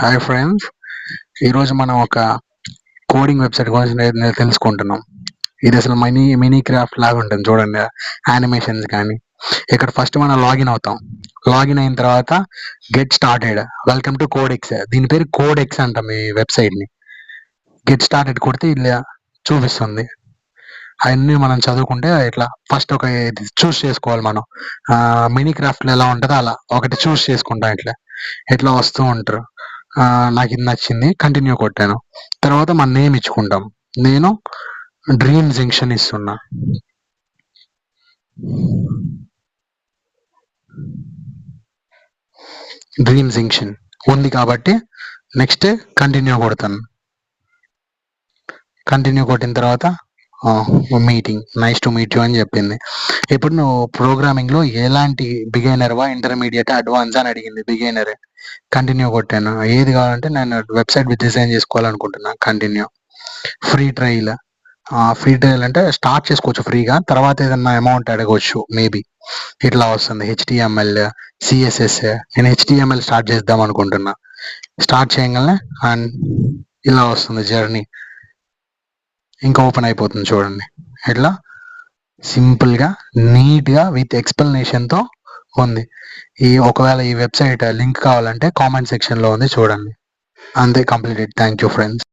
Hi friends, ఈరోజు మనం ఒక కోడింగ్ వెబ్సైట్ గురించి తెలుసుకుంటున్నాం. ఇది అసలు మినీ క్రాఫ్ట్ లాగా ఉంటుంది చూడండి, యానిమేషన్స్ కానీ. ఇక్కడ ఫస్ట్ మనం లాగిన్ అవుతాం. లాగిన్ అయిన తర్వాత get started, welcome to codex. దీని పేరు కోడెక్స్ అంటాం ఈ వెబ్సైట్ని. గెట్ స్టార్టెడ్ కొడితే ఇలా చూపిస్తుంది. అవన్నీ మనం చదువుకుంటే ఇట్లా ఫస్ట్ ఒక చూస్ చేసుకోవాలి మనం. మినీ క్రాఫ్ట్లో ఎలా ఉంటుందో అలా ఒకటి చూస్ చేసుకుంటాం. ఇట్లా వస్తూ ఉంటారు. నాకు ఇది నచ్చింది, కంటిన్యూ కొట్టాను. తర్వాత మన నేమ్ ఇచ్చుకుంటాం. నేను డ్రీమ్ జంక్షన్ ఇస్తున్నా. డ్రీమ్ జంక్షన్ ఉంది కాబట్టి నెక్స్ట్ కంటిన్యూ కొడతాను. కంటిన్యూ కొట్టిన తర్వాత meeting, nice to meet you అని చెప్పింది. ఇప్పుడు నువ్వు ప్రోగ్రామింగ్లో ఎలాంటి బిగైనర్వా, ఇంటర్మీడియట్, అడ్వాన్స్ అని అడిగింది. బిగైనరే. కంటిన్యూ కొట్టాను. ఏది కావాలంటే నేను వెబ్సైట్ డిజైన్ చేసుకోవాలనుకుంటున్నా. Continue. Free trial. Free trial అంటే స్టార్ట్ చేసుకోవచ్చు ఫ్రీగా, తర్వాత ఏదన్నా అమౌంట్ అడగవచ్చు మేబీ. ఇట్లా వస్తుంది HTML, CSS. నేను HTML స్టార్ట్ చేద్దాం అనుకుంటున్నా. స్టార్ట్ చేయగలనే అండ్ ఇలా వస్తుంది జర్నీ. ఇంకా ఓపెన్ అయిపోతుంది చూడండి. ఇట్లా సింపుల్గా, నీట్గా, విత్ ఎక్స్ప్లెనేషన్తో ఉంది. ఒకవేళ ఈ వెబ్సైట్ లింక్ కావాలంటే కామెంట్ సెక్షన్లో ఉంది, చూడండి. అంతే, కంప్లీటెడ్. Thank you friends.